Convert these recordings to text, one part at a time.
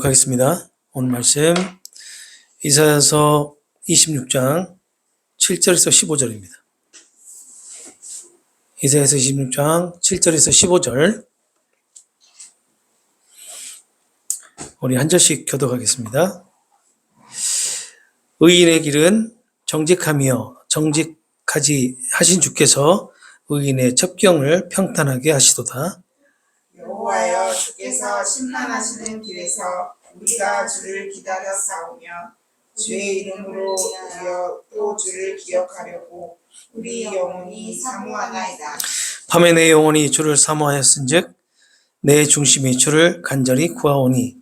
하겠습니다. 오늘 말씀 이사야서 26장 7절에서 15절입니다. 이사야서 26장 7절에서 15절 우리 한 절씩 교독하겠습니다. 의인의 길은 정직하며 정직하지 하신 주께서 의인의 첩경을 평탄하게 하시도다. 여호와여, 주께서 심판하시는 길에서 우리가 주를 기다려 싸우며 주의 이름으로 우리여 또 주를 기억하려고 우리 영혼이 사모하나이다. 밤에 내 영혼이 주를 사모하였은즉 내 중심이 주를 간절히 구하오니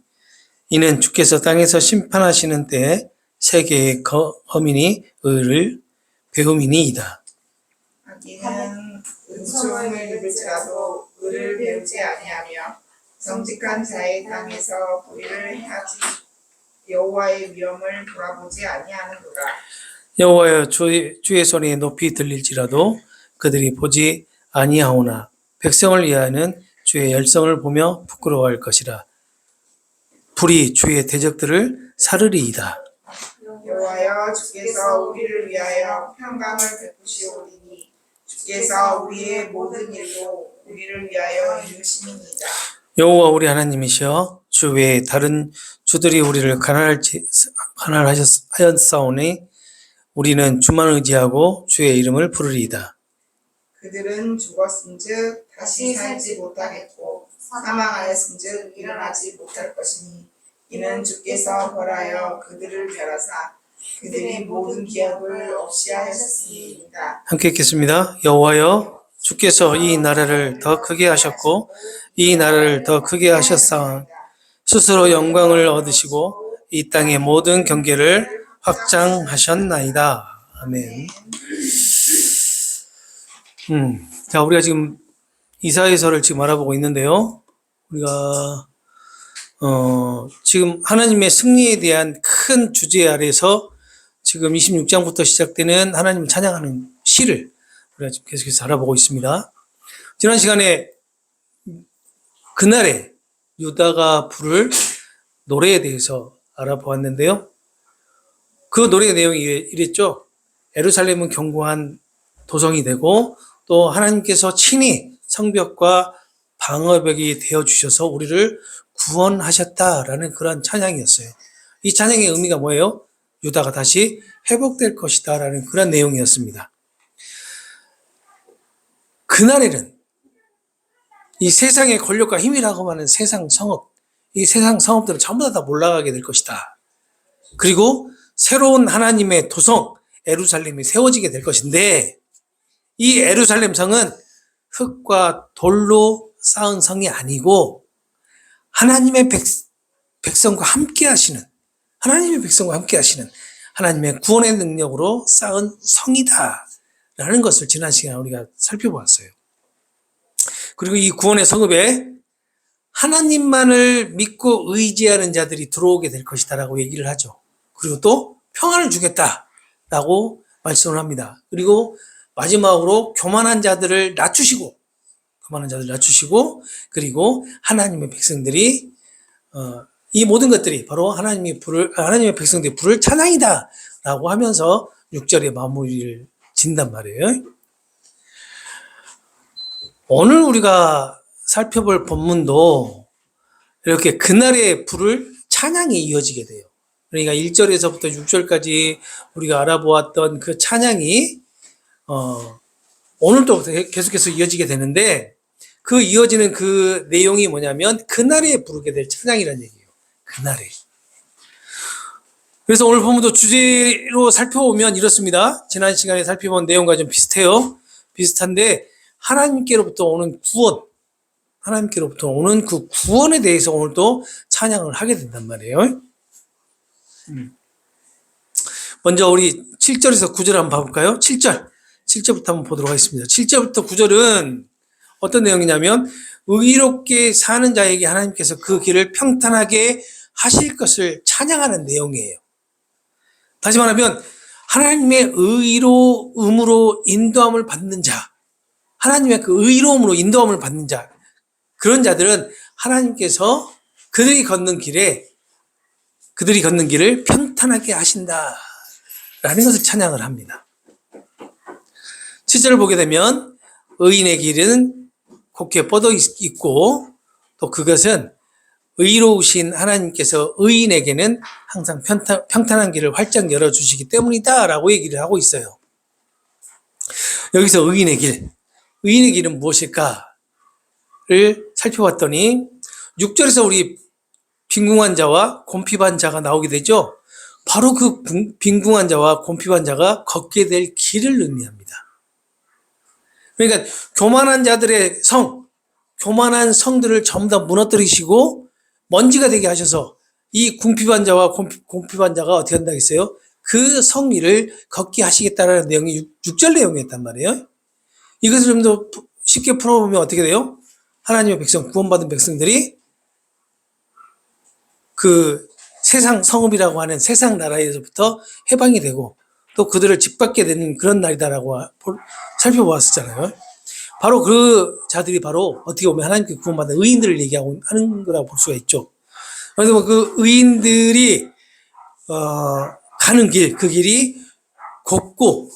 이는 주께서 땅에서 심판하시는 때에 세계의 거민이 의를 배움이니이다. 악인은 은총을 입을지라도 의를 배우지 아니하며 정직한 자의 땅에서 불의를 행하지 여호와의 위엄을 돌아보지 아니하는도다. 여호와여, 주의 손이 높이 들릴지라도 그들이 보지 아니하오나 백성을 위하여는 주의 열성을 보며 부끄러워할 것이라. 불이 주의 대적들을 사르리이다. 여호와여, 주께서 우리를 위하여 평강을 베푸시오리니 주께서 우리의 모든 일로 우리를 위하여 이루심이니이다. 여호와 우리 하나님이시여, 주 외에 다른 주들이 우리를 가난하였사오니 우리는 주만 의지하고 주의 이름을 부르리이다. 그들은 죽었은즉 다시 살지 못하겠고 사망하였은즉 일어나지 못할 것이니 이는 주께서 벌하여 그들을 멸하사 그들의 모든 기업을 없이 하셨으니이다. 함께 읽겠습니다. 여호와여, 주께서 이 나라를 더 크게 하셨고 이 나라를 더 크게 하셨사온 스스로 영광을 얻으시고 이 땅의 모든 경계를 확장하셨나이다. 아멘. 자, 우리가 지금 이사야서를 지금 알아보고 있는데요. 우리가 지금 하나님의 승리에 대한 큰 주제 아래서 지금 26장부터 시작되는 하나님을 찬양하는 시를 우리가 지금 계속해서 알아보고 있습니다. 지난 시간에 그날에 유다가 부를 노래에 대해서 알아보았는데요. 그 노래의 내용이 이랬죠. 예루살렘은 견고한 도성이 되고 또 하나님께서 친히 성벽과 방어벽이 되어주셔서 우리를 구원하셨다라는 그런 찬양이었어요. 이 찬양의 의미가 뭐예요? 유다가 다시 회복될 것이다 라는 그런 내용이었습니다. 그날에는 이 세상의 권력과 힘이라고 하는 세상 성업, 이 세상 성업들은 전부 다 몰락하게 될 것이다. 그리고 새로운 하나님의 도성 예루살렘이 세워지게 될 것인데 이 예루살렘 성은 흙과 돌로 쌓은 성이 아니고 하나님의 백성과 함께 하시는 하나님의 구원의 능력으로 쌓은 성이다 라는 것을 지난 시간에 우리가 살펴보았어요. 그리고 이 구원의 성읍에 하나님만을 믿고 의지하는 자들이 들어오게 될 것이다 라고 얘기를 하죠. 그리고 또 평안을 주겠다라고 말씀을 합니다. 그리고 마지막으로 교만한 자들을 낮추시고 그리고 하나님의 백성들이 이 모든 것들이 바로 하나님의 백성들의 불을 찬양이다라고 하면서 6절의 마무리를 짓단 말이에요. 오늘 우리가 살펴볼 본문도 이렇게 그날의 불을 찬양이 이어지게 돼요. 그러니까 1절에서부터 6절까지 우리가 알아보았던 그 찬양이 오늘도 계속해서 이어지게 되는데 그 이어지는 그 내용이 뭐냐면 그날에 부르게 될 찬양이라는 얘기예요. 그날에. 그래서 오늘 본문도 주제로 살펴보면 이렇습니다. 지난 시간에 살펴본 내용과 좀 비슷한데 하나님께로부터 오는 그 구원에 대해서 오늘도 찬양을 하게 된단 말이에요. 먼저 우리 7절에서 9절 한번 봐볼까요? 7절부터 한번 보도록 하겠습니다. 7절부터 9절은 어떤 내용이냐면 의롭게 사는 자에게 하나님께서 그 길을 평탄하게 하실 것을 찬양하는 내용이에요. 다시 말하면 하나님의 의로움으로 인도함을 받는 자, 하나님의 그 의로움으로 인도함을 받는 자, 그런 자들은 하나님께서 그들이 걷는 길에 그들이 걷는 길을 평탄하게 하신다 라는 것을 찬양을 합니다. 7절을 보게 되면 의인의 길은 곱게 뻗어 있고 또 그것은 의로우신 하나님께서 의인에게는 항상 평탄한 길을 활짝 열어주시기 때문이다 라고 얘기를 하고 있어요. 여기서 의인의 길은 무엇일까를 살펴봤더니 6절에서 우리 빈궁한 자와 곰핍한 자가 나오게 되죠. 바로 그 빈궁한 자와 곰핍한 자가 걷게 될 길을 의미합니다. 그러니까 교만한 자들의 교만한 성들을 전부 다 무너뜨리시고 먼지가 되게 하셔서 이 궁핍한 자와 곰핍한 자가 어떻게 한다고 했어요? 그 성 위를 걷게 하시겠다라는 내용이 6절 내용이었단 말이에요. 이것을 좀 더 쉽게 풀어보면 어떻게 돼요? 하나님의 백성, 구원받은 백성들이 그 세상 성읍이라고 하는 세상 나라에서부터 해방이 되고 또 그들을 짓밟게 되는 그런 날이다라고 살펴보았었잖아요. 바로 그 자들이 바로 어떻게 보면 하나님께 구원받은 의인들을 얘기하고 하는 거라고 볼 수가 있죠. 그래서 그 의인들이 가는 길, 그 길이 곱고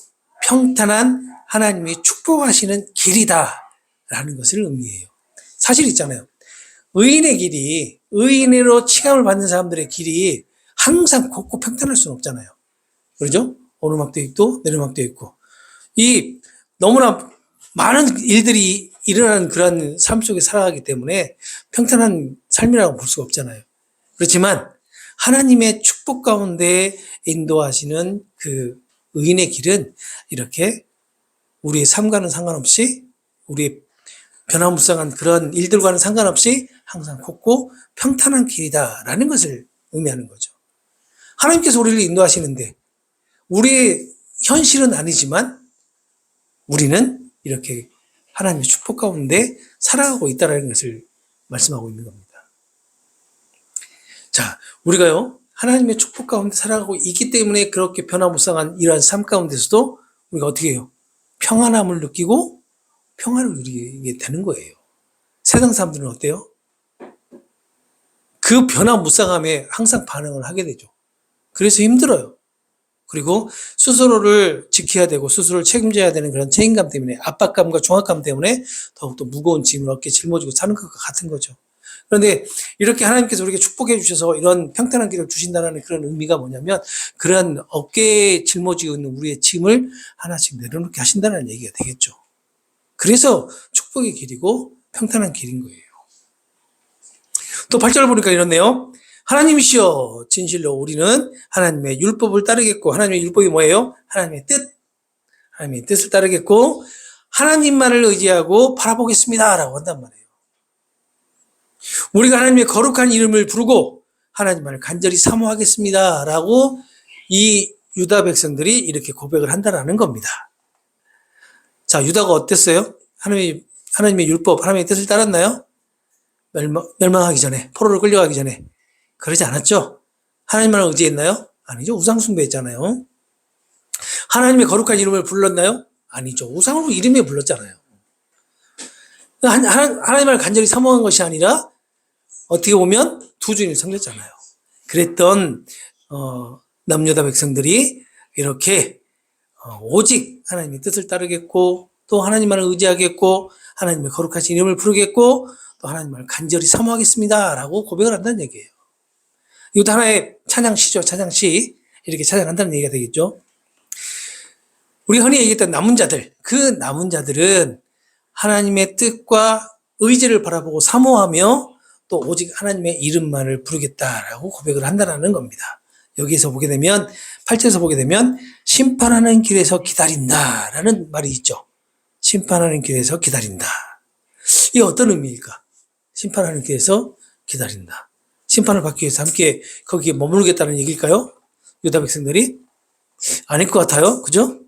평탄한 하나님이 축복하시는 길이다라는 것을 의미해요. 사실 있잖아요. 의인의 길이, 의인으로 칭함을 받는 사람들의 길이 항상 곱고 평탄할 수는 없잖아요. 그렇죠? 오르막도 있고 내리막도 있고. 이 너무나 많은 일들이 일어나는 그런 삶 속에 살아가기 때문에 평탄한 삶이라고 볼 수가 없잖아요. 그렇지만 하나님의 축복 가운데 인도하시는 그 의인의 길은 이렇게 우리의 삶과는 상관없이 우리의 변화무쌍한 그런 일들과는 상관없이 항상 곱고 평탄한 길이다라는 것을 의미하는 거죠. 하나님께서 우리를 인도하시는데 우리의 현실은 아니지만 우리는 이렇게 하나님의 축복 가운데 살아가고 있다는 것을 말씀하고 있는 겁니다. 자, 우리가요, 하나님의 축복 가운데 살아가고 있기 때문에 그렇게 변화무쌍한 이러한 삶 가운데서도 우리가 어떻게 해요? 평안함을 느끼고 평안을 누리게 되는 거예요. 세상 사람들은 어때요? 그 변화무쌍함에 항상 반응을 하게 되죠. 그래서 힘들어요. 그리고 스스로를 지켜야 되고 스스로를 책임져야 되는 그런 책임감 때문에 압박감과 중압감 때문에 더욱더 무거운 짐을 어깨에 짊어지고 사는 것과 같은 거죠. 그런데 이렇게 하나님께서 우리에게 축복해 주셔서 이런 평탄한 길을 주신다는 그런 의미가 뭐냐면 그런 어깨에 짊어지고 있는 우리의 짐을 하나씩 내려놓게 하신다는 얘기가 되겠죠. 그래서 축복의 길이고 평탄한 길인 거예요. 또 8절 보니까 이렇네요. 하나님이시여 진실로 우리는 하나님의 율법을 따르겠고 하나님의 율법이 뭐예요? 하나님의 뜻을 따르겠고 하나님만을 의지하고 바라보겠습니다 라고 한단 말이에요. 우리가 하나님의 거룩한 이름을 부르고 하나님만을 간절히 사모하겠습니다 라고 이 유다 백성들이 이렇게 고백을 한다는 겁니다. 자, 유다가 어땠어요? 하나님의 율법, 하나님의 뜻을 따랐나요? 멸망하기 전에, 포로로 끌려가기 전에. 그러지 않았죠? 하나님만을 의지했나요? 아니죠. 우상 숭배했잖아요. 하나님의 거룩한 이름을 불렀나요? 아니죠. 우상으로 이름에 불렀잖아요. 하나님을 간절히 사모한 것이 아니라 어떻게 보면 두 주인을 섬겼잖아요. 그랬던 남유다 백성들이 이렇게 오직 하나님의 뜻을 따르겠고 또 하나님만을 의지하겠고 하나님의 거룩하신 이름을 부르겠고 또 하나님을 간절히 사모하겠습니다 라고 고백을 한다는 얘기예요. 이것도 하나의 찬양시죠. 찬양시. 이렇게 찬양한다는 얘기가 되겠죠. 우리 흔히 얘기했던 남은 자들, 그 남은 자들은 하나님의 뜻과 의지를 바라보고 사모하며 또 오직 하나님의 이름만을 부르겠다라고 고백을 한다는 겁니다. 여기에서 보게 되면 8절에서 보게 되면 심판하는 길에서 기다린다라는 말이 있죠. 심판하는 길에서 기다린다. 이게 어떤 의미일까? 심판하는 길에서 기다린다. 심판을 받기 위해서 함께 거기에 머무르겠다는 얘기일까요? 유다 백성들이? 아닐 것 같아요. 그죠?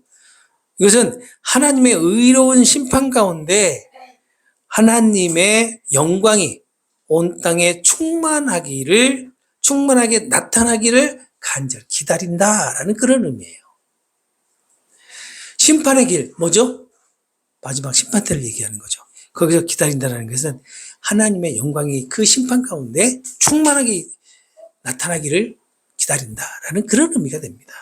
이것은 하나님의 의로운 심판 가운데 하나님의 영광이 온 땅에 충만하게 나타나기를 간절히 기다린다라는 그런 의미예요. 심판의 길, 뭐죠? 마지막 심판 때를 얘기하는 거죠. 거기서 기다린다는 것은 하나님의 영광이 그 심판 가운데 충만하게 나타나기를 기다린다라는 그런 의미가 됩니다.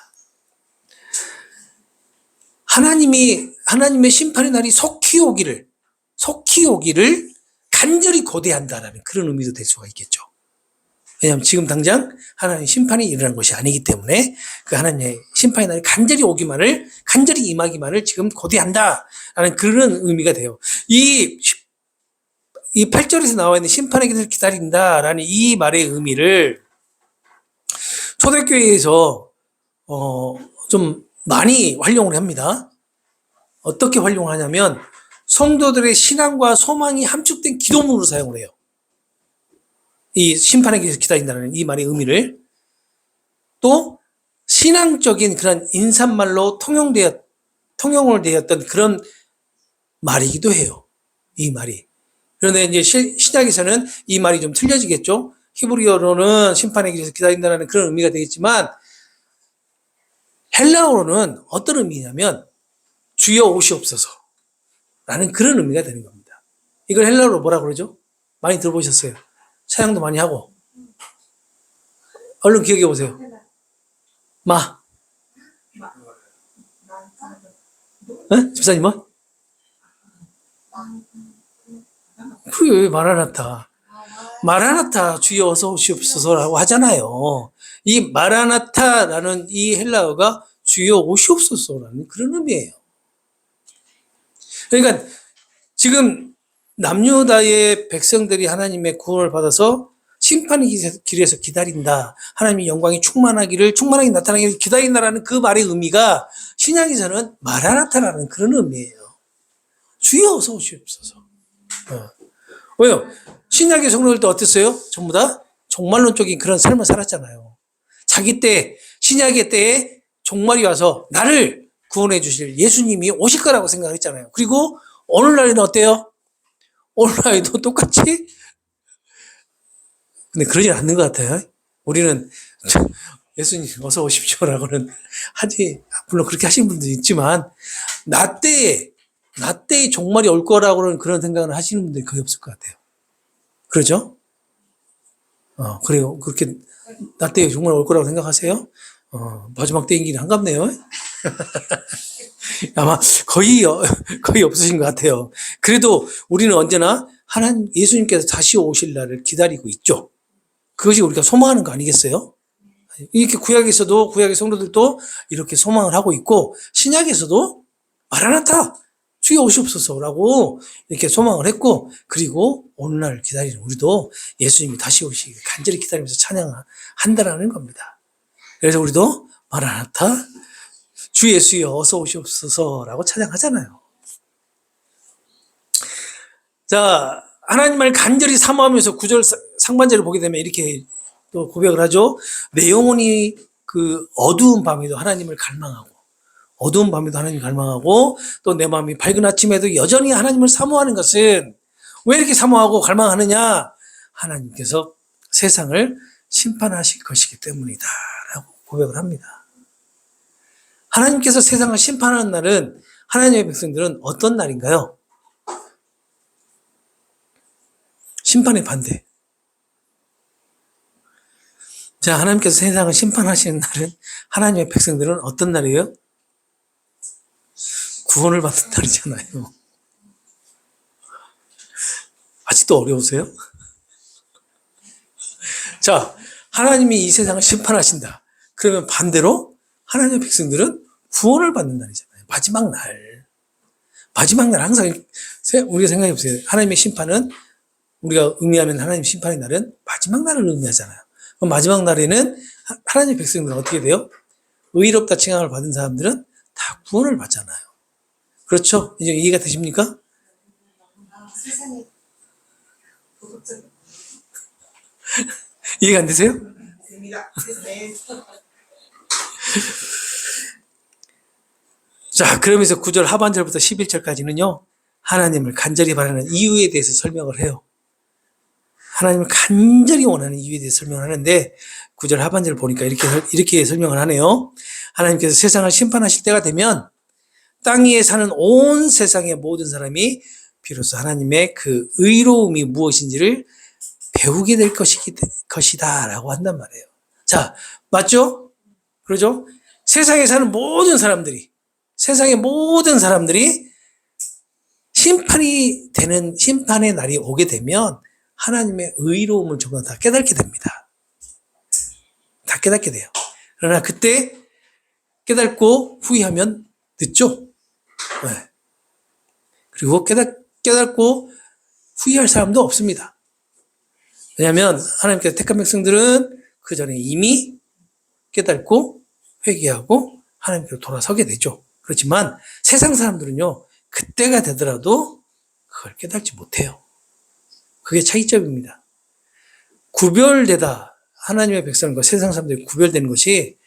하나님의 심판의 날이 속히 오기를 간절히 고대한다라는 그런 의미도 될 수가 있겠죠. 왜냐하면 지금 당장 하나님의 심판이 일어난 것이 아니기 때문에 그 하나님의 심판의 날이 간절히 임하기만을 지금 고대한다라는 그런 의미가 돼요. 이 8절에서 나와 있는 심판의 길을 기다린다라는 이 말의 의미를 초대교회에서 좀 많이 활용을 합니다. 어떻게 활용을 하냐면 성도들의 신앙과 소망이 함축된 기도문으로 사용을 해요. 이 심판의 길에서 기다린다는 이 말의 의미를. 또 신앙적인 그런 인사말로 통용을 되었던 그런 말이기도 해요. 이 말이. 그런데 이제 신약에서는 이 말이 좀 틀려지겠죠. 히브리어로는 심판의 길에서 기다린다는 그런 의미가 되겠지만 헬라어로는 어떤 의미냐면 주여 오시옵소서 라는 그런 의미가 되는 겁니다. 이걸 헬라어로 뭐라 그러죠? 많이 들어보셨어요. 사용도 많이 하고. 얼른 기억해 보세요. 집사님은? 그게 마라나타 주여 어서 오시옵소서라고 하잖아요. 이 마라나타라는 이 헬라어가 주여 오시옵소서라는 그런 의미예요. 그러니까 지금 남유다의 백성들이 하나님의 구원을 받아서 심판의 길에서 기다린다. 하나님의 영광이 충만하게 나타나기를 기다린다라는 그 말의 의미가 신약에서는 마라나타라는 그런 의미예요. 주여 어서 오시옵소서. 왜요? 신약의 성도들도 어땠어요? 전부 다 종말론적인 그런 삶을 살았잖아요. 자기 때, 신약의 때에 종말이 와서 나를 구원해 주실 예수님이 오실 거라고 생각을 했잖아요. 그리고 오늘날에는 어때요? 오늘날에도 똑같이? 근데 그러진 않는 것 같아요. 우리는 예수님 어서 오십시오라고는 하지, 물론 그렇게 하시는 분도 있지만, 나 때에 종말이 올 거라고는 그런 생각을 하시는 분들이 거의 없을 것 같아요. 그러죠? 그래요. 그렇게 나 때에 종말이 올 거라고 생각하세요? 마지막 때인 길이 한갑네요. 아마 거의 없으신 것 같아요. 그래도 우리는 언제나 예수님께서 다시 오실 날을 기다리고 있죠. 그것이 우리가 소망하는 거 아니겠어요? 이렇게 구약의 성도들도 이렇게 소망을 하고 있고, 신약에서도 마라나타, 주여 오시옵소서라고 이렇게 소망을 했고, 그리고 오늘날 기다리는 우리도 예수님이 다시 오시길 간절히 기다리면서 찬양한다라는 겁니다. 그래서 우리도 마라나타, 주 예수여 어서 오시옵소서라고 찬양하잖아요. 자, 하나님을 간절히 사모하면서 9절 상반절을 보게 되면 이렇게 또 고백을 하죠. 내 영혼이 그 어두운 밤에도 하나님을 갈망하고, 또 내 마음이 밝은 아침에도 여전히 하나님을 사모하는 것은 왜 이렇게 사모하고 갈망하느냐? 하나님께서 세상을 심판하실 것이기 때문이다 라고 고백을 합니다. 하나님께서 세상을 심판하는 날은 하나님의 백성들은 어떤 날인가요? 심판의 반대. 자, 하나님께서 세상을 심판하시는 날은 하나님의 백성들은 어떤 날이에요? 구원을 받는 날이잖아요. 아직도 어려우세요? 자, 하나님이 이 세상을 심판하신다. 그러면 반대로 하나님의 백성들은 구원을 받는 날이잖아요. 마지막 날 항상 우리가 생각해 보세요. 하나님의 심판은, 우리가 의미하면 하나님의 심판의 날은 마지막 날을 의미하잖아요. 그럼 마지막 날에는 하나님의 백성들은 어떻게 돼요? 의롭다 칭함을 받은 사람들은 다 구원을 받잖아요. 그렇죠? 이제 이해가 되십니까? 세상에 도덕적 이해가 안 되세요? 됩니다. 네. 자, 그러면서 9절 하반절부터 11절까지는요, 하나님을 간절히 바라는 이유에 대해서 설명을 해요. 하나님을 간절히 원하는 이유에 대해서 설명을 하는데, 9절 하반절을 보니까 이렇게 설명을 하네요. 하나님께서 세상을 심판하실 때가 되면 땅 위에 사는 온 세상의 모든 사람이 비로소 하나님의 그 의로움이 무엇인지를 배우게 될 것이다 라고 한단 말이에요. 자, 맞죠? 그러죠? 세상에 사는 모든 사람들이, 세상의 모든 사람들이 심판의 날이 오게 되면 하나님의 의로움을 전부 다 깨닫게 됩니다. 다 깨닫게 돼요. 그러나 그때 깨닫고 후회하면 늦죠? 네. 그리고 깨닫고 후회할 사람도 없습니다. 왜냐하면 하나님께서 택한 백성들은 그 전에 이미 깨닫고 회개하고 하나님께로 돌아서게 되죠. 그렇지만 세상 사람들은요, 그때가 되더라도 그걸 깨닫지 못해요. 그게 차이점입니다. 구별되다, 하나님의 백성과 세상 사람들이 구별되는 것이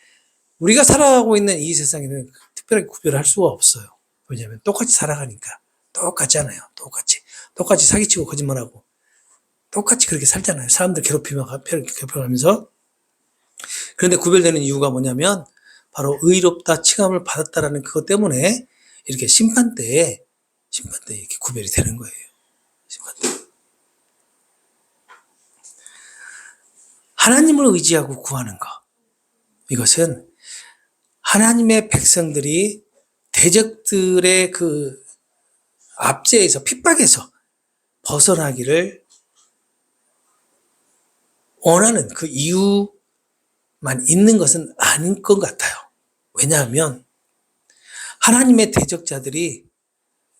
우리가 살아가고 있는 이 세상에는 특별하게 구별할 수가 없어요. 왜냐하면 똑같이 살아가니까. 똑같잖아요. 똑같이 사기치고 거짓말하고. 똑같이 그렇게 살잖아요. 사람들 괴롭혀가면서. 그런데 구별되는 이유가 뭐냐면 바로 의롭다 칭함을 받았다라는 그것 때문에 이렇게 심판 때에 이렇게 구별이 되는 거예요. 심판 때. 하나님을 의지하고 구하는 것. 이것은 하나님의 백성들이 대적들의 그 압제에서, 핍박에서 벗어나기를 원하는 그 이유만 있는 것은 아닌 것 같아요. 왜냐하면 하나님의 대적자들이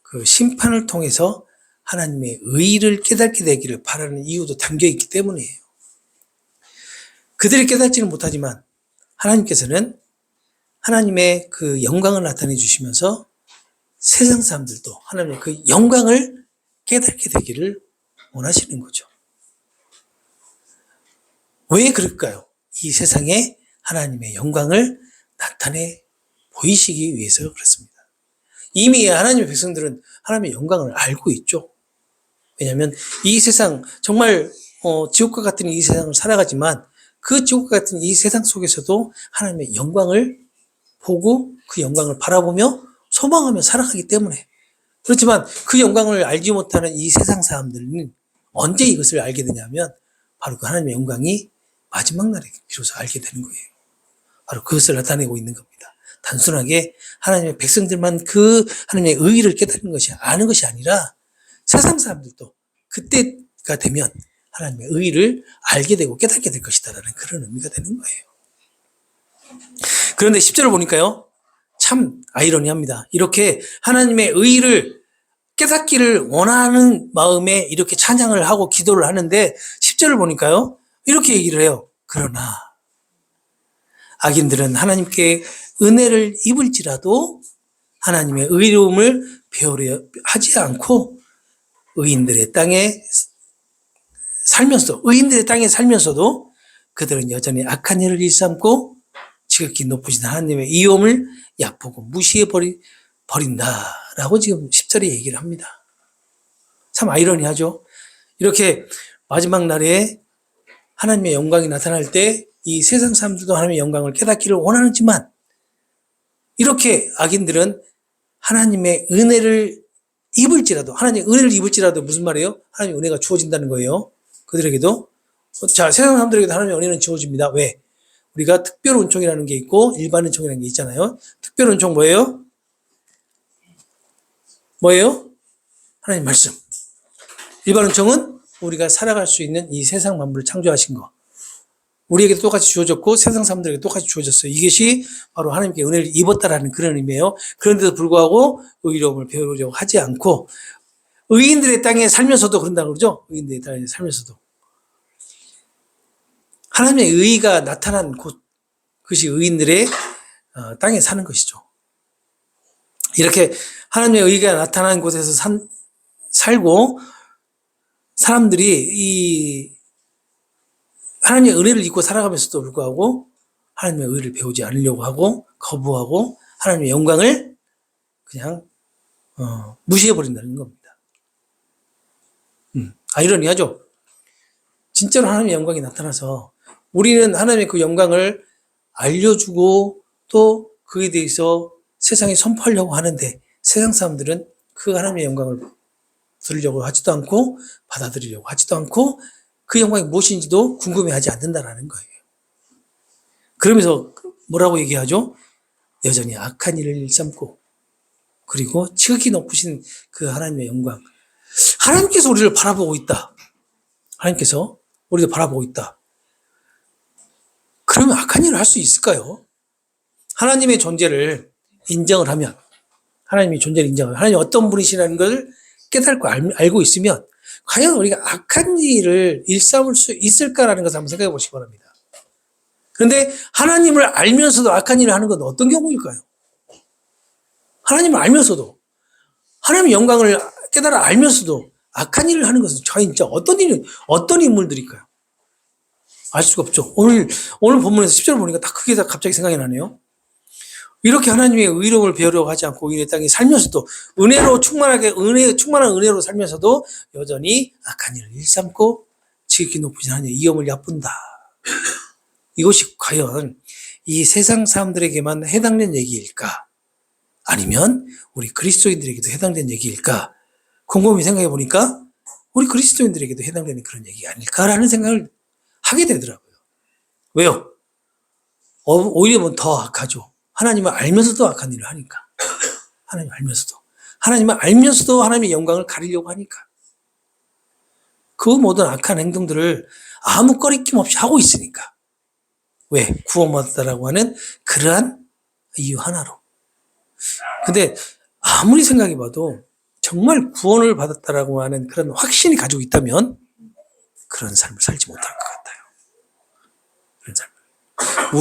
그 심판을 통해서 하나님의 의를 깨닫게 되기를 바라는 이유도 담겨 있기 때문이에요. 그들이 깨닫지는 못하지만 하나님께서는 하나님의 그 영광을 나타내 주시면서 세상 사람들도 하나님의 그 영광을 깨닫게 되기를 원하시는 거죠. 왜 그럴까요? 이 세상에 하나님의 영광을 나타내 보이시기 위해서 그렇습니다. 이미 하나님의 백성들은 하나님의 영광을 알고 있죠. 왜냐하면 이 세상, 정말 지옥과 같은 이 세상을 살아가지만 그 지옥과 같은 이 세상 속에서도 하나님의 영광을 보고 그 영광을 바라보며 소망하며 살아가기 때문에. 그렇지만 그 영광을 알지 못하는 이 세상 사람들은 언제 이것을 알게 되냐면 바로 그 하나님의 영광이 마지막 날에 비로소 알게 되는 거예요. 바로 그것을 나타내고 있는 겁니다. 단순하게 하나님의 백성들만 그 하나님의 의의를 깨닫는 것이 아는 것이 아니라 세상 사람들도 그때가 되면 하나님의 의의를 알게 되고 깨닫게 될 것이다라는 그런 의미가 되는 거예요. 그런데 10절을 보니까요, 참 아이러니합니다. 이렇게 하나님의 의의를 깨닫기를 원하는 마음에 이렇게 찬양을 하고 기도를 하는데 10절을 보니까요, 이렇게 얘기를 해요. 그러나 악인들은 하나님께 은혜를 입을지라도 하나님의 의로움을 배우려 하지 않고 의인들의 땅에 살면서도 그들은 여전히 악한 일을 일삼고 지극히 높으신 하나님의 이음을 얕보고 무시해 버린다라고 지금 10절에 얘기를 합니다. 참 아이러니하죠. 이렇게 마지막 날에 하나님의 영광이 나타날 때 이 세상 사람들도 하나님의 영광을 깨닫기를 원하지만 이렇게 악인들은 하나님의 은혜를 입을지라도, 하나님의 은혜를 입을지라도 무슨 말이에요? 하나님의 은혜가 주어진다는 거예요. 그들에게도. 자, 세상 사람들에게도 하나님의 은혜는 주어집니다. 왜? 우리가 특별 은총이라는 게 있고 일반 은총이라는 게 있잖아요. 특별 은총 뭐예요? 하나님 말씀. 일반 은총은 우리가 살아갈 수 있는 이 세상 만물을 창조하신 거. 우리에게도 똑같이 주어졌고 세상 사람들에게 똑같이 주어졌어요. 이것이 바로 하나님께 은혜를 입었다라는 그런 의미예요. 그런데도 불구하고 의로움을 배우려고 하지 않고 의인들의 땅에 살면서도 그런다고 그러죠. 의인들의 땅에 살면서도. 하나님의 의의가 나타난 곳, 그것이 의인들의 땅에 사는 것이죠. 이렇게 하나님의 의의가 나타난 곳에서 살고 사람들이 이 하나님의 은혜를 입고 살아가면서도 불구하고 하나님의 의의를 배우지 않으려고 하고 거부하고 하나님의 영광을 그냥 무시해버린다는 겁니다. 아이러니하죠? 진짜로 하나님의 영광이 나타나서 우리는 하나님의 그 영광을 알려주고 또 그에 대해서 세상에 선포하려고 하는데 세상 사람들은 그 하나님의 영광을 들으려고 하지도 않고 받아들이려고 하지도 않고 그 영광이 무엇인지도 궁금해하지 않는다라는 거예요. 그러면서 뭐라고 얘기하죠? 여전히 악한 일을 일삼고 그리고 지극히 높으신 그 하나님의 영광. 하나님께서 우리를 바라보고 있다. 하나님께서 우리를 바라보고 있다. 그러면 악한 일을 할 수 있을까요? 하나님의 존재를 인정을 하면, 하나님의 존재를 인정하면, 하나님이 어떤 분이시라는 걸 깨닫고 알고 있으면, 과연 우리가 악한 일을 일삼을 수 있을까라는 것을 한번 생각해 보시기 바랍니다. 그런데 하나님을 알면서도 악한 일을 하는 건 어떤 경우일까요? 하나님을 알면서도, 하나님의 영광을 깨달아 알면서도 악한 일을 하는 것은 진짜 어떤 인물들일까요? 알 수가 없죠. 오늘 본문에서 10절 보니까 딱 그게 다 갑자기 생각이 나네요. 이렇게 하나님의 의로움을 배우려고 하지 않고 이 땅에 살면서도 충만한 은혜로 살면서도 여전히 악한 일을 일삼고 지극히 높으신 하나님의 이엄을 얕본다. 이것이 과연 이 세상 사람들에게만 해당된 얘기일까? 아니면 우리 그리스도인들에게도 해당된 얘기일까? 곰곰이 생각해 보니까 우리 그리스도인들에게도 해당되는 그런 얘기 아닐까라는 생각을 하게 되더라고요. 왜요? 오히려 보면 더 악하죠. 하나님을 알면서도 악한 일을 하니까. 하나님을 알면서도 하나님의 영광을 가리려고 하니까. 그 모든 악한 행동들을 아무 꺼리낌 없이 하고 있으니까. 왜? 구원받았다라고 하는 그러한 이유 하나로. 근데 아무리 생각해봐도 정말 구원을 받았다라고 하는 그런 확신이 가지고 있다면 그런 삶을 살지 못할 것 같아요. 그런 삶을.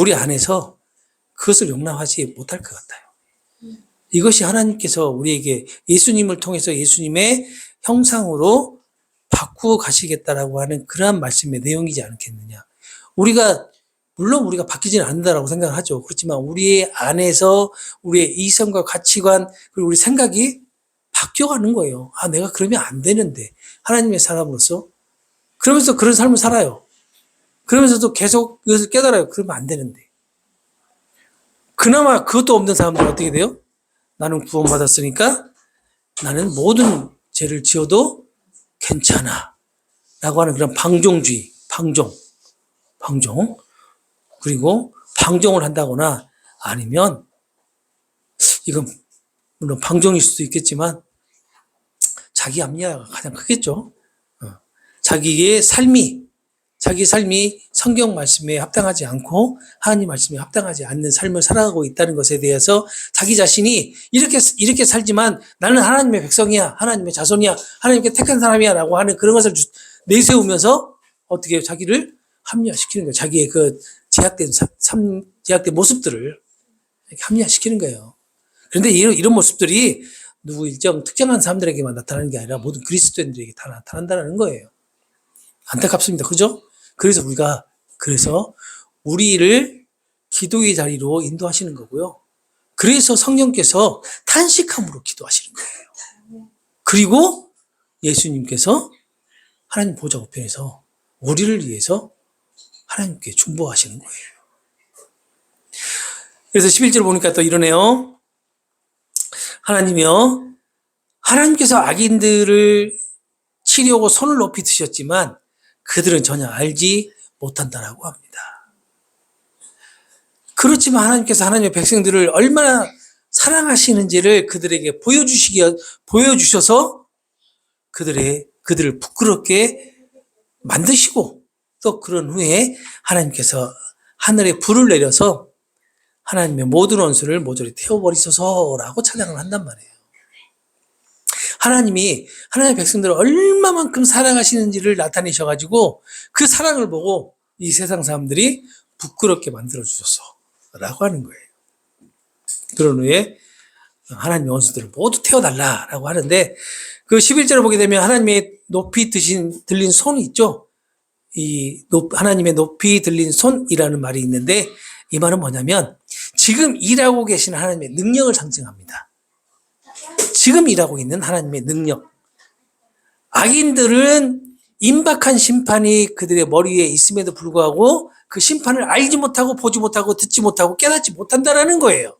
우리 안에서 그것을 용납하지 못할 것 같아요. 이것이 하나님께서 우리에게 예수님을 통해서 예수님의 형상으로 바꾸어 가시겠다라고 하는 그러한 말씀의 내용이지 않겠느냐. 물론 우리가 바뀌지는 않는다라고 생각을 하죠. 그렇지만 우리의 안에서 우리의 이성과 가치관 그리고 우리 생각이 바뀌어가는 거예요. 아, 내가 그러면 안 되는데. 하나님의 사람으로서. 그러면서 그런 삶을 살아요. 그러면서도 계속 이것을 깨달아요. 그러면 안 되는데. 그나마 그것도 없는 사람들은 어떻게 돼요? 나는 구원받았으니까 나는 모든 죄를 지어도 괜찮아. 라고 하는 그런 방종주의, 방종. 그리고 방종을 한다거나 아니면 이건 물론 방종일 수도 있겠지만 자기 합리화가 가장 크겠죠. 자기 삶이 성경 말씀에 합당하지 않고 하나님 말씀에 합당하지 않는 삶을 살아가고 있다는 것에 대해서 자기 자신이 이렇게 살지만 나는 하나님의 백성이야, 하나님의 자손이야, 하나님께 택한 사람이야 라고 하는 그런 것을 내세우면서 어떻게 자기를 합리화시키는 거예요. 자기의 그 제약된 모습들을 이렇게 합리화시키는 거예요. 그런데 이런 모습들이 누구 일정 특정한 사람들에게만 나타나는 게 아니라 모든 그리스도인들에게 다 나타난다는 거예요. 안타깝습니다. 그죠? 그래서 우리를 기도의 자리로 인도하시는 거고요. 그래서 성령께서 탄식함으로 기도하시는 거예요. 그리고 예수님께서 하나님 보좌 우편에서 우리를 위해서 하나님께 중보하시는 거예요. 그래서 11절 보니까 또 이러네요. 하나님께서 악인들을 치려고 손을 높이 드셨지만 그들은 전혀 알지 못한다라고 합니다. 그렇지만 하나님께서 하나님의 백성들을 얼마나 사랑하시는지를 그들에게 보여주셔서 그들을 부끄럽게 만드시고 또 그런 후에 하나님께서 하늘에 불을 내려서 하나님의 모든 원수를 모조리 태워버리소서라고 찬양을 한단 말이에요. 하나님의 백성들을 얼마만큼 사랑하시는지를 나타내셔가지고 그 사랑을 보고 이 세상 사람들이 부끄럽게 만들어주소서라고 하는 거예요. 그런 후에 하나님의 원수들을 모두 태워달라라고 하는데 그 11절을 보게 되면 하나님의 높이 들린 손이 있죠. 하나님의 높이 들린 손이라는 말이 있는데 이 말은 뭐냐면 지금 일하고 계신 하나님의 능력을 상징합니다. 지금 일하고 있는 하나님의 능력. 악인들은 임박한 심판이 그들의 머리에 있음에도 불구하고 그 심판을 알지 못하고 보지 못하고 듣지 못하고 깨닫지 못한다라는 거예요.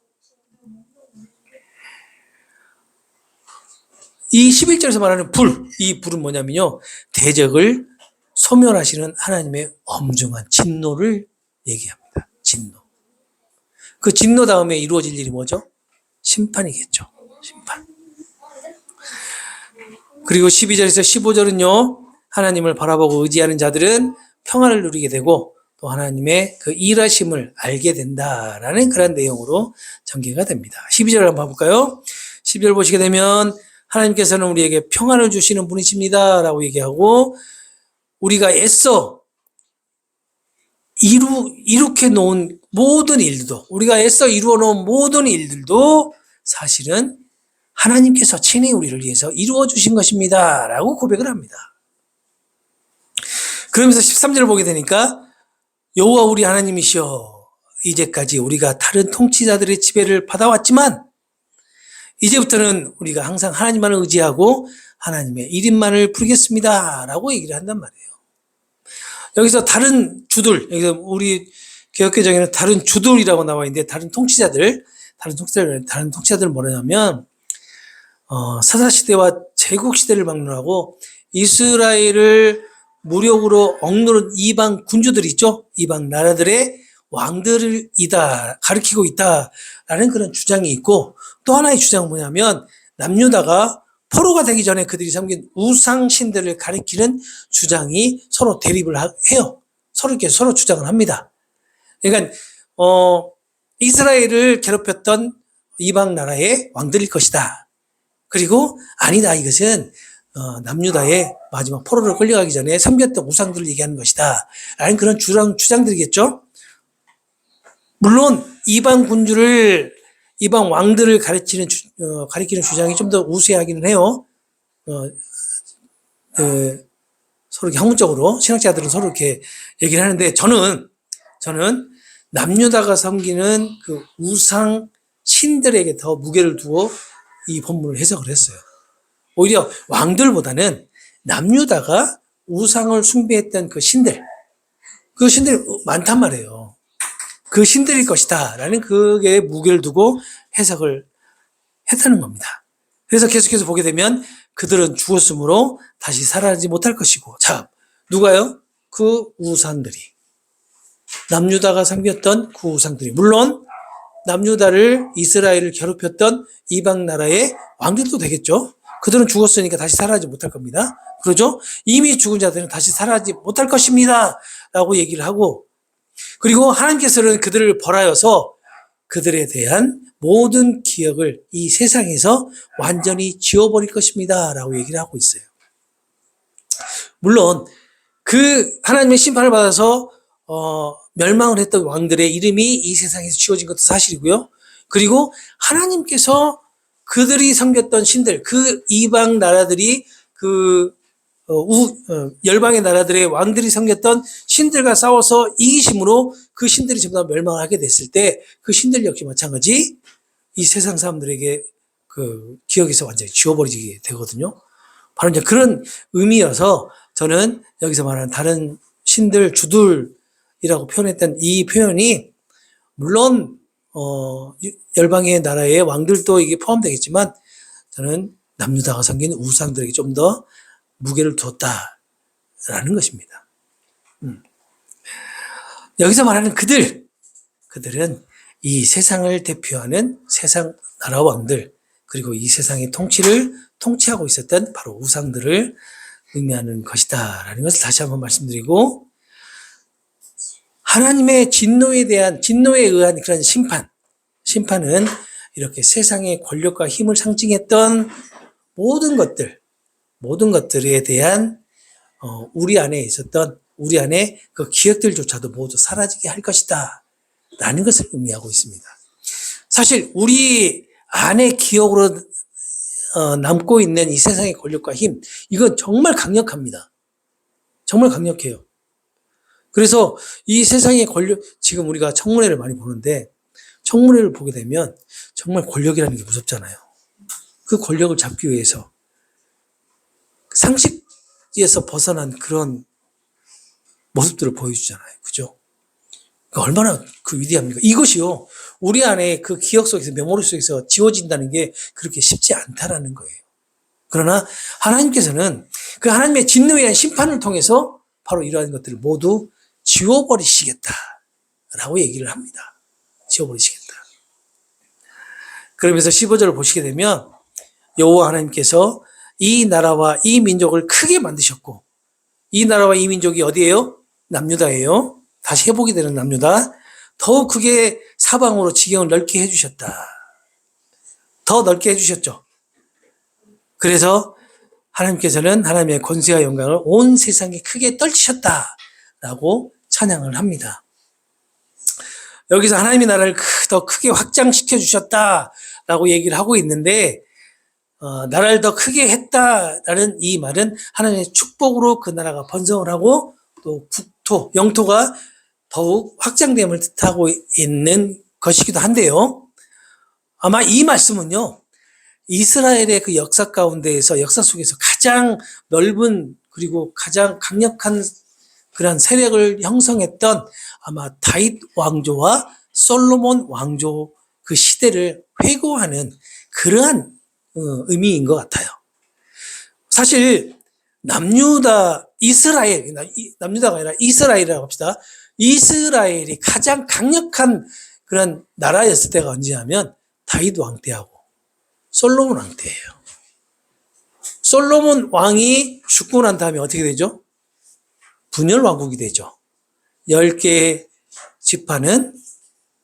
이 11절에서 말하는 이 불은 뭐냐면요. 대적을 소멸하시는 하나님의 엄중한 진노를 얘기합니다. 진노. 그 진노 다음에 이루어질 일이 뭐죠? 심판이겠죠. 심판. 그리고 12절에서 15절은요, 하나님을 바라보고 의지하는 자들은 평안을 누리게 되고 또 하나님의 그 일하심을 알게 된다라는 그런 내용으로 전개가 됩니다. 12절 한번 봐볼까요? 12절 보시게 되면 하나님께서는 우리에게 평안을 주시는 분이십니다 라고 얘기하고, 우리가 애써 이룩해 놓은 모든 일들도, 우리가 애써 이루어 놓은 모든 일들도 사실은 하나님께서 친히 우리를 위해서 이루어 주신 것입니다 라고 고백을 합니다. 그러면서 13절을 보게 되니까 여호와 우리 하나님이시여, 이제까지 우리가 다른 통치자들의 지배를 받아왔지만 이제부터는 우리가 항상 하나님만을 의지하고 하나님의 이름만을 부르겠습니다 라고 얘기를 한단 말이에요. 여기서 다른 주들, 여기서 우리 개혁개정에는 다른 주들이라고 나와 있는데, 다른 통치자들은 뭐냐면 사사시대와 제국시대를 막론하고 이스라엘을 무력으로 억누른 이방 군주들 있죠? 이방 나라들의 왕들이다, 가리키고 있다라는 그런 주장이 있고, 또 하나의 주장은 뭐냐면 남유다가 포로가 되기 전에 그들이 섬긴 우상신들을 가리키는 주장이 서로 대립을 해요. 서로 주장을 합니다. 그러니까 이스라엘을 괴롭혔던 이방 나라의 왕들일 것이다. 그리고 아니다, 이것은 남유다의 마지막 포로로 끌려가기 전에 섬겼던 우상들을 얘기하는 것이다 라는 그런 주장들이겠죠. 물론 이방 왕들을 가리키는 주장이 좀 더 우세하기는 해요. 서로 학문적으로 신학자들은 서로 이렇게 얘기를 하는데, 저는 남유다가 섬기는 그 우상 신들에게 더 무게를 두어 이 본문을 해석을 했어요. 오히려 왕들보다는 남유다가 우상을 숭배했던 그 신들이 많단 말이에요. 그 신들일 것이다 라는 그게 무게를 두고 해석을 했다는 겁니다. 그래서 계속해서 보게 되면 그들은 죽었으므로 다시 살아나지 못할 것이고, 자, 누가요? 그 우상들이, 남유다가 섬겼던 그 우상들이, 물론 남유다를, 이스라엘을 괴롭혔던 이방 나라의 왕들도 되겠죠. 그들은 죽었으니까 다시 살아나지 못할 겁니다. 그러죠? 이미 죽은 자들은 다시 살아나지 못할 것입니다 라고 얘기를 하고, 그리고 하나님께서는 그들을 벌하여서 그들에 대한 모든 기억을 이 세상에서 완전히 지워버릴 것입니다 라고 얘기를 하고 있어요. 물론 그 하나님의 심판을 받아서 멸망을 했던 왕들의 이름이 이 세상에서 지워진 것도 사실이고요. 그리고 하나님께서 그들이 섬겼던 신들, 그 이방 나라들이 열방의 나라들의 왕들이 섬겼던 신들과 싸워서 이기심으로 그 신들이 전부 다 멸망을 하게 됐을 때, 그 신들 역시 마찬가지 이 세상 사람들에게 그 기억에서 완전히 지워버리게 되거든요. 바로 이제 그런 의미여서 저는 여기서 말하는 다른 신들, 주들이라고 표현했던 이 표현이, 물론 열방의 나라의 왕들도 이게 포함되겠지만 저는 남유다가 섬긴 우상들에게 좀 더 무게를 두었다라는 것입니다. 여기서 말하는 그들은 이 세상을 대표하는 세상 나라 왕들, 그리고 이 세상의 통치를 통치하고 있었던 바로 우상들을 의미하는 것이다라는 것을 다시 한번 말씀드리고, 하나님의 진노에 의한 그런 심판은 이렇게 세상의 권력과 힘을 상징했던 모든 것들에 대한 우리 안에 그 기억들조차도 모두 사라지게 할 것이다 라는 것을 의미하고 있습니다. 사실 우리 안에 기억으로 남고 있는 이 세상의 권력과 힘, 이건 정말 강력합니다. 정말 강력해요. 그래서 이 세상의 권력, 지금 우리가 청문회를 많이 보는데 청문회를 보게 되면 정말 권력이라는 게 무섭잖아요. 그 권력을 잡기 위해서 상식에서 벗어난 그런 모습들을 보여주잖아요. 그죠? 얼마나 그 위대합니까? 이것이요, 우리 안에 그 기억 속에서, 메모리 속에서 지워진다는 게 그렇게 쉽지 않다라는 거예요. 그러나 하나님께서는 그 하나님의 진노에 의한 심판을 통해서 바로 이러한 것들을 모두 지워버리시겠다라고 얘기를 합니다. 지워버리시겠다. 그러면서 15절을 보시게 되면 여호와 하나님께서 이 나라와 이 민족을 크게 만드셨고, 이 나라와 이 민족이 어디예요? 남유다예요. 다시 회복이 되는 남유다. 더욱 크게 사방으로 지경을 넓게 해주셨다. 더 넓게 해주셨죠. 그래서 하나님께서는 하나님의 권세와 영광을 온 세상에 크게 떨치셨다라고 찬양을 합니다. 여기서 하나님의 나라를 더 크게 확장시켜 주셨다라고 얘기를 하고 있는데, 나라를 더 크게 했다라는 이 말은 하나님의 축복으로 그 나라가 번성을 하고 또 국토, 영토가 더욱 확장됨을 뜻하고 있는 것이기도 한데요. 아마 이 말씀은요, 이스라엘의 그 역사 가운데에서, 역사 속에서 가장 넓은 그리고 가장 강력한 그런 세력을 형성했던 아마 다윗 왕조와 솔로몬 왕조 그 시대를 회고하는 그러한 의미인 것 같아요. 사실 남유다, 이스라엘, 남유다가 아니라 이스라엘이라고 합시다. 이스라엘이 가장 강력한 그런 나라였을 때가 언제냐면 다윗 왕 때하고 솔로몬 왕 때예요. 솔로몬 왕이 죽고 난 다음에 어떻게 되죠? 분열 왕국이 되죠. 10개의 지파는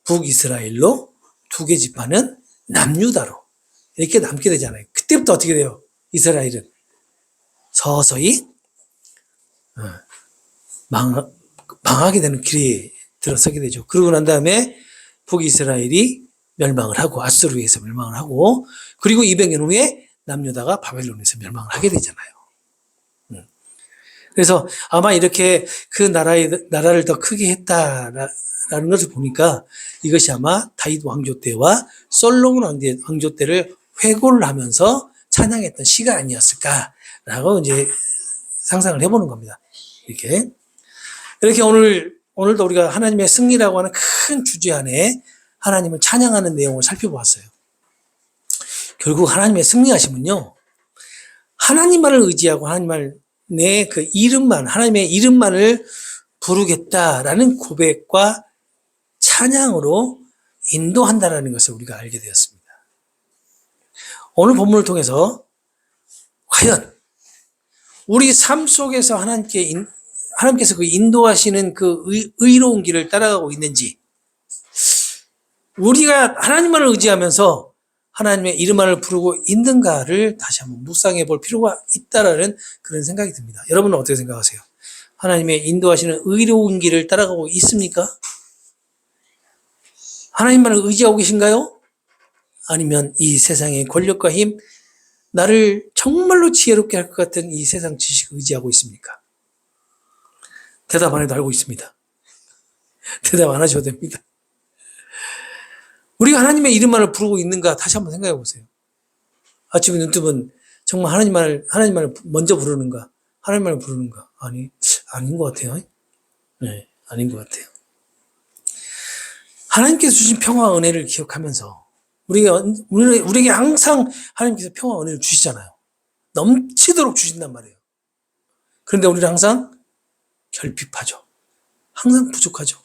북이스라엘로, 2개 지파는 남유다로 이렇게 남게 되잖아요. 그때부터 어떻게 돼요? 이스라엘은 서서히 망하게 되는 길에 들어서게 되죠. 그러고 난 다음에 북이스라엘이 멸망을 하고, 아수르에서 멸망을 하고, 그리고 200년 후에 남유다가 바벨론에서 멸망을 하게 되잖아요. 그래서 아마 이렇게 그 나라를 더 크게 했다라는 것을 보니까 이것이 아마 다윗 왕조 때와 솔로몬 왕조 때를 회고를 하면서 찬양했던 시가 아니었을까라고 이제 상상을 해보는 겁니다. 이렇게 오늘도 우리가 하나님의 승리라고 하는 큰 주제 안에 하나님을 찬양하는 내용을 살펴보았어요. 결국 하나님의 승리하심은요, 하나님만을 의지하고 하나님만을 내 그 이름만, 하나님의 이름만을 부르겠다라는 고백과 찬양으로 인도한다라는 것을 우리가 알게 되었습니다. 오늘 본문을 통해서 과연 우리 삶 속에서 하나님께서 그 인도하시는 그 의로운 길을 따라가고 있는지, 우리가 하나님만을 의지하면서 하나님의 이름만을 부르고 있는가를 다시 한번 묵상해 볼 필요가 있다라는 그런 생각이 듭니다. 여러분은 어떻게 생각하세요? 하나님의 인도하시는 의로운 길을 따라가고 있습니까? 하나님만을 의지하고 계신가요? 아니면 이 세상의 권력과 힘, 나를 정말로 지혜롭게 할 것 같은 이 세상 지식을 의지하고 있습니까? 대답 안 해도 알고 있습니다. 대답 안 하셔도 됩니다. 우리가 하나님의 이름만을 부르고 있는가 다시 한번 생각해 보세요. 아침에 눈 뜨면 정말 하나님만을 먼저 부르는가? 하나님만을 부르는가? 아닌 것 같아요. 네, 아닌 것 같아요. 하나님께서 주신 평화와 은혜를 기억하면서 우리에게 항상 하나님께서 평화와 은혜를 주시잖아요. 넘치도록 주신단 말이에요. 그런데 우리는 항상 결핍하죠. 항상 부족하죠.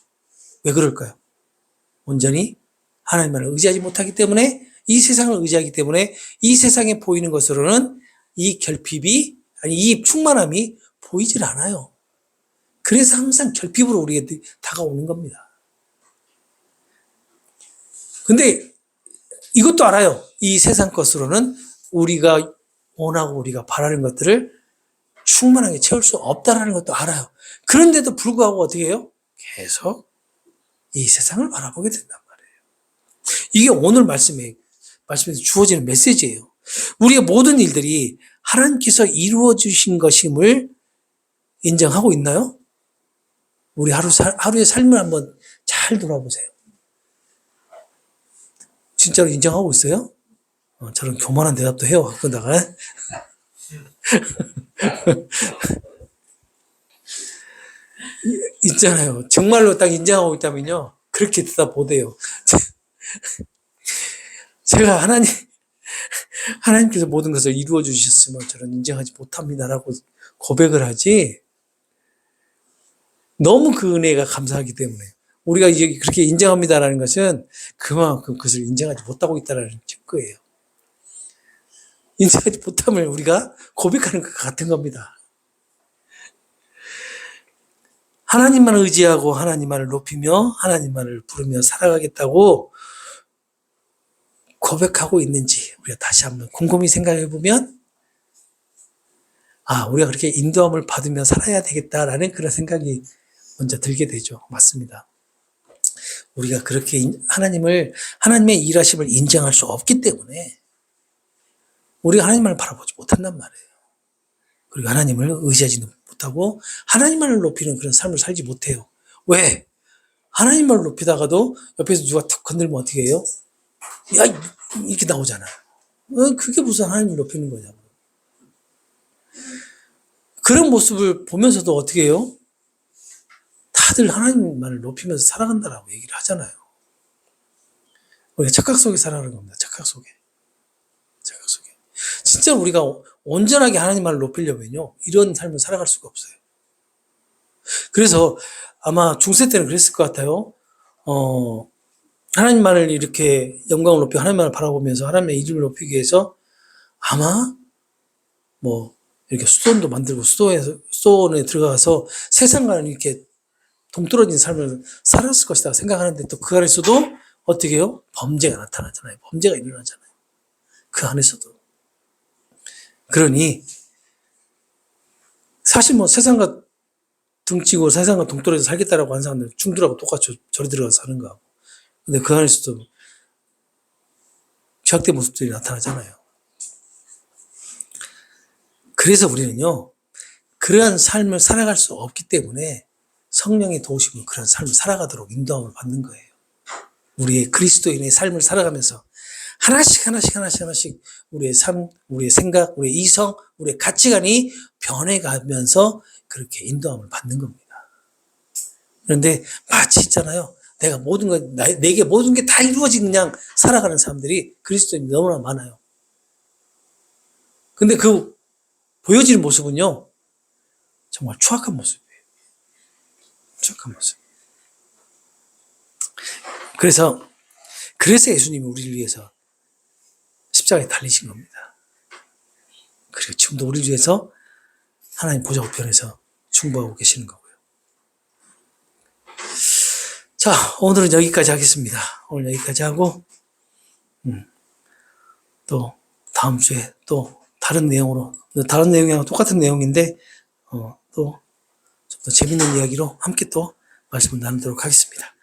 왜 그럴까요? 온전히 하나님만을 의지하지 못하기 때문에, 이 세상을 의지하기 때문에 이 세상에 보이는 것으로는 이 결핍이, 아니 이 충만함이 보이질 않아요. 그래서 항상 결핍으로 우리에게 다가오는 겁니다. 근데 이것도 알아요. 이 세상 것으로는 우리가 원하고 우리가 바라는 것들을 충만하게 채울 수 없다는 것도 알아요. 그런데도 불구하고 어떻게 해요? 계속 이 세상을 바라보게 된단 말이에요. 이게 오늘 말씀에서 주어지는 메시지예요. 우리의 모든 일들이 하나님께서 이루어 주신 것임을 인정하고 있나요? 우리 하루의 삶을 한번 잘 돌아보세요. 진짜로 인정하고 있어요? 저런 교만한 대답도 해요. 그러다가 있잖아요. 정말로 딱 인정하고 있다면요, 그렇게 대답보대요. 제가 하나님께서 모든 것을 이루어 주셨으면 저는 인정하지 못합니다라고 고백을 하지, 너무 그 은혜가 감사하기 때문에. 우리가 이제 그렇게 인정합니다라는 것은 그만큼 그것을 인정하지 못하고 있다는 증거예요. 인정하지 못함을 우리가 고백하는 것 같은 겁니다. 하나님만을 의지하고 하나님만을 높이며 하나님만을 부르며 살아가겠다고 고백하고 있는지 우리가 다시 한번 곰곰이 생각해 보면 우리가 그렇게 인도함을 받으며 살아야 되겠다라는 그런 생각이 먼저 들게 되죠. 맞습니다. 우리가 그렇게 하나님의 일하심을 인정할 수 없기 때문에 우리가 하나님만을 바라보지 못한단 말이에요. 그리고 하나님을 의지하지 못하고 하나님만을 높이는 그런 삶을 살지 못해요. 왜? 하나님만을 높이다가도 옆에서 누가 툭 건들면 어떻게 해요? 야, 이렇게 나오잖아. 그게 무슨 하나님을 높이는 거냐고. 그런 모습을 보면서도 어떻게 해요? 다들 하나님만을 높이면서 살아간다라고 얘기를 하잖아요. 우리가 착각 속에 살아가는 겁니다. 착각 속에. 진짜 우리가 온전하게 하나님만을 높이려면요, 이런 삶을 살아갈 수가 없어요. 그래서 아마 중세 때는 그랬을 것 같아요. 하나님만을 이렇게 영광을 높이고 하나님만을 바라보면서 하나님의 이름을 높이기 위해서 아마 이렇게 수도원도 만들고 수도원에 들어가서 세상과는 이렇게 동떨어진 삶을 살았을 것이다 생각하는데 또 그 안에서도 어떻게 해요? 범죄가 나타나잖아요. 범죄가 일어나잖아요. 그 안에서도. 그러니 사실 세상과 등치고 세상과 동떨어져 살겠다라고 하는 사람들 중들하고 똑같이 절에 들어가서 사는 거하고. 근데 그 안에서도 죄악된 모습들이 나타나잖아요. 그래서 우리는요, 그러한 삶을 살아갈 수 없기 때문에 성령의 도우심으로 그런 삶을 살아가도록 인도함을 받는 거예요. 우리의 그리스도인의 삶을 살아가면서 하나씩 우리의 삶, 우리의 생각, 우리의 이성, 우리의 가치관이 변해가면서 그렇게 인도함을 받는 겁니다. 그런데 마치 있잖아요. 내게 모든 게 다 이루어진 그냥 살아가는 사람들이 그리스도인이 너무나 많아요. 근데 그 보여지는 모습은요, 정말 추악한 모습이에요. 추악한 모습. 그래서 예수님이 우리를 위해서 십자가에 달리신 겁니다. 그리고 지금도 우리를 위해서 하나님 보좌 우편에서 중보하고 계시는 거고요. 자, 오늘은 여기까지 하겠습니다. 오늘 여기까지 하고 또 다음 주에 또 다른 내용이랑 똑같은 내용인데 또 좀 더 재밌는 이야기로 함께 또 말씀을 나누도록 하겠습니다.